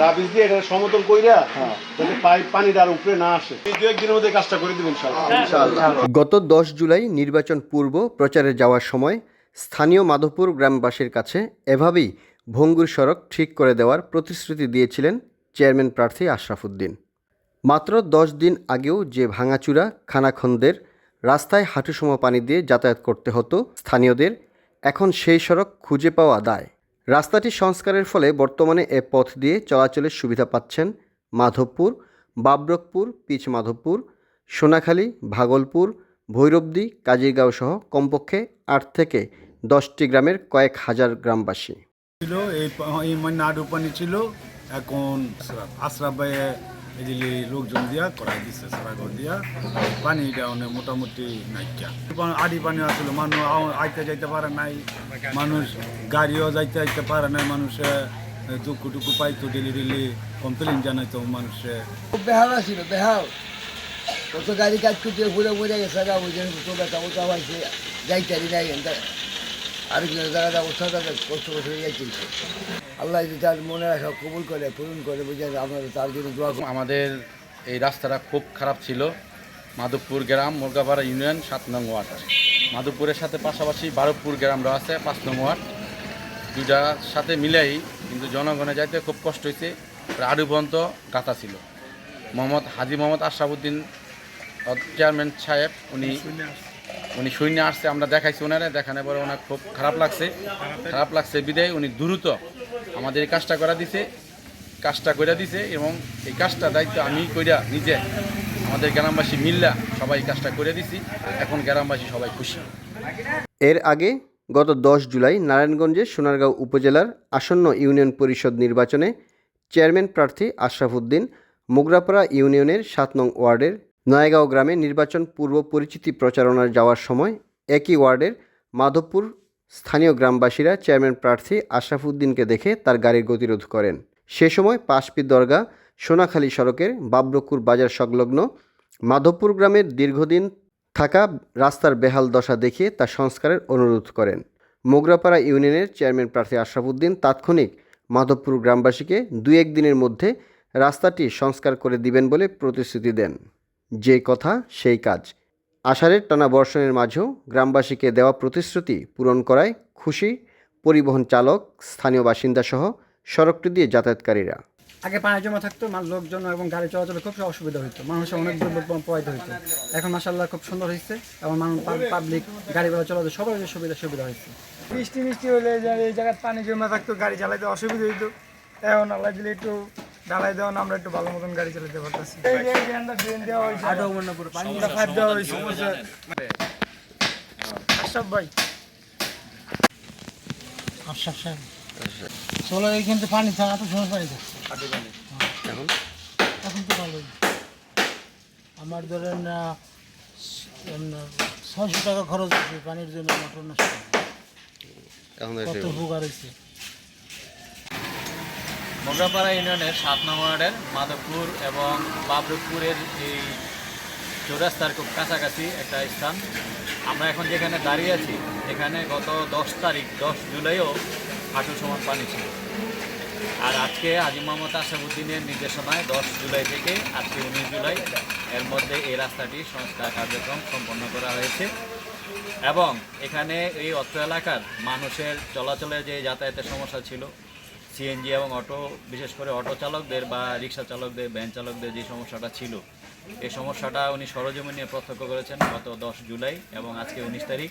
Rubbish দিয়ে এটা সমতল কইরা যাতে পানিটা আর উপরে না আসে। এই 2-1 দিনের মধ্যে কাজটা করে দেবেন ইনশাআল্লাহ। গত 10 জুলাই নির্বাচন পূর্ব প্রচারে যাওয়ার সময় স্থানীয় মাধবপুর গ্রামবাসীর কাছে এভাবেই ভঙ্গুর সড়ক ঠিক করে দেওয়ার প্রতিশ্রুতি দিয়েছিলেন চেয়ারম্যান প্রার্থী আশরাফ উদ্দিন। মাত্র 10 দিন আগেও যে ভাঙাচুরা খানাখন্দের রাস্তায় হাঁটুসম পানি দিয়ে যাতায়াত করতে হতো স্থানীয়দের, এখন সেই সড়ক খুঁজে পাওয়া দায়। রাস্তাটি সংস্কারের ফলে বর্তমানে এ পথ দিয়ে চলাচলের সুবিধা পাচ্ছেন মাধবপুর, বাবরকপুর, পিচ মাধবপুর, সোনাখালী, ভাগলপুর, ভৈরবদি, কাজিরগাঁও সহ কমপক্ষে 8 থেকে 10টি গ্রামের কয়েক হাজার গ্রামবাসী। এই নাড়ু পানি ছিল, এখন আশরাফ ভাই এদিকে লোকজন দিয়া করাই দিচ্ছে সারাঘর দিয়া পানিটা অনেক মোটামুটি নাইকা। আড়ি পানি আসলে মানুষ আইতে যাইতে পারে নাই, মানুষ গাড়িও যাইতে পারে নাই, মানুষে টুকু টুকু পাইতো ডেলি কমপ্লেন জানাইতো মানুষে। খুব বেহাল ছিল, বেহাল কত গাড়ি কাজ করতে ঘুরে ঘুরে গেছে গা, বুঝেন তো ব্যথা ওটা হয়েছে যাইতারি নাই আরেকজনের জায়গাটা অবস্থা কষ্ট কষ্ট যাইতে। আল্লাহ যদি তার মনে রাখা কবুল করে পূরণ করে, বুঝেন আপনারা তার জন্য দোয়া করুন। আমাদের এই রাস্তাটা খুব খারাপ ছিল। মাধবপুর গ্রাম, মুরগাপাড়া ইউনিয়ন 7 নং ওয়ার্ড। মাধবপুরের সাথে পাশাপাশি বারবপুর গ্রামরা আছে 5 নং ওয়ার্ড। দুইটার সাথে মিলাই কিন্তু জনগণে যাইতে খুব কষ্ট হয়েছে। আড়ু পর্যন্ত গাঁথা ছিল। হাজী মোহাম্মদ আশরাফ উদ্দিন চেয়ারম্যান সাহেব উনি শূন্য আসছে, আমরা দেখাইছি ওনারা, দেখানোর পরে ওনার খুব খারাপ লাগছে বিদায় উনি দ্রুত আমাদের এই কাজটা করে দিছে এবং এই কাজটা দায়িত্ব আমি কইরা নিজে আমাদের গ্রামবাসী মিল্লা সবাই কাজটা করে দিছি। এখন গ্রামবাসী সবাই খুশি। এর আগে গত 10 জুলাই নারায়ণগঞ্জের সোনারগাঁও উপজেলার আসন্ন ইউনিয়ন পরিষদ নির্বাচনে চেয়ারম্যান প্রার্থী আশরাফ উদ্দিন মোগরাপাড়া ইউনিয়নের 7 নং ওয়ার্ডের নয়াগাঁও গ্রামে নির্বাচন পূর্ব পরিচিতি প্রচারণায় যাওয়ার সময় একই ওয়ার্ডের মাধবপুর স্থানীয় গ্রামবাসীরা চেয়ারম্যান প্রার্থী আশরাফ উদ্দিনকে দেখে তার গাড়ির গতিরোধ করেন। সে সময় পাশপি দরগা সোনাখালী সড়কের বাবরকুর বাজার সংলগ্ন মাধবপুর গ্রামের দীর্ঘদিন থাকা রাস্তার বেহাল দশা দেখিয়ে তা সংস্কারের অনুরোধ করেন। মোগরাপাড়া ইউনিয়নের চেয়ারম্যান প্রার্থী আশরাফ উদ্দিন তাৎক্ষণিক মাধবপুর গ্রামবাসীকে 2-1 দিনের মধ্যে রাস্তাটি সংস্কার করে দিবেন বলে প্রতিশ্রুতি দেন। যে কথা সেই কাজ। আষাঢ়ের টানা বর্ষণের মাঝেও গ্রামবাসীকে দেওয়া প্রতিশ্রুতি পূরণ করায় খুশি পরিবহন চালক, স্থানীয় বাসিন্দাসহ সড়কটি দিয়ে যাতায়াতকারীরা। আগে পানি জমা থাকতো, লোকজন এবং গাড়ি চলাচলে খুব অসুবিধা হতো, মানুষের অনেক দুর্ভোগ প্রভাবিত হতো। এখন মাশাআল্লাহ খুব সুন্দর হয়েছে এবং পাবলিক গাড়ি ঘোড়া চলাচল সবার সুবিধা হয়েছে। বৃষ্টি হলে এই জায়গায় পানি জমা থাকতো, গাড়ি চালাইতে অসুবিধা হইতো। এখন আল্লাহ দিলে একটু ঢালাই দেওয়া, আমরা একটু ভালো মতন গাড়ি চালাতে পারতেছি। ড্রেন দেওয়া হয়েছে, পাইপ দেওয়া হয়েছে। আশরাফ ভাই, আশরাফ সাহেব চলো, এইখান থেকে পানি থাকা তো সময় পানি থাকছে এখন তো ভালোই। আমার ধরেন 600 টাকা খরচ হচ্ছে পানির জন্য, মোটর নষ্ট কত উপকার হয়েছে। মোগরাপাড়া ইউনিয়নের 7 নং ওয়ার্ডের মাধবপুর এবং বাবরকপুরের এই চৌরাস্তার খুব কাছাকাছি একটা স্থান। আমরা এখন যেখানে দাঁড়িয়ে আছি এখানে গত 10 জুলাইও হাঁটু সমান পানি ছিল। আর আজকে হাজী মোহাম্মদ আশরাফ উদ্দিনের নির্দেশনায় 10 জুলাই থেকে আজকে 19 জুলাই এর মধ্যে এই রাস্তাটি সংস্কার কার্যক্রম সম্পন্ন করা হয়েছে এবং এখানে এই অত্র এলাকার মানুষের চলাচলের যে যাতায়াতের সমস্যা ছিল, সিএনজি এবং অটো, বিশেষ করে অটো চালকদের বা রিক্সা চালকদের, ভ্যান চালকদের যে সমস্যাটা ছিল, এই সমস্যাটা উনি সরজমিনে প্রত্যক্ষ করেছেন গত 10 জুলাই এবং আজকে 19 তারিখ।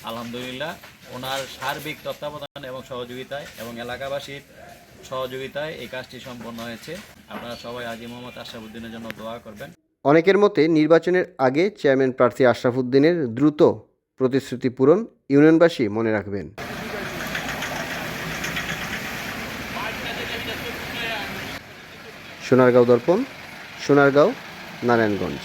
আলহামদুলিল্লাহ ওনার সার্বিক তত্ত্বাবধান এবং সহযোগিতায় এবং এলাকাবাসীর সহযোগিতায় এই কাজটি সম্পন্ন হয়েছে। আপনারা সবাই হাজী মোহাম্মদ আশরাফ উদ্দিনের জন্য দোয়া করবেন। অনেকের মতে নির্বাচনের আগে চেয়ারম্যান প্রার্থী আশরাফ উদ্দিনের দ্রুত প্রতিশ্রুতি পূরণ ইউনিয়নবাসী মনে রাখবেন। সোনারগাঁও দর্পণ, সোনারগাঁও, নারায়ণগঞ্জ।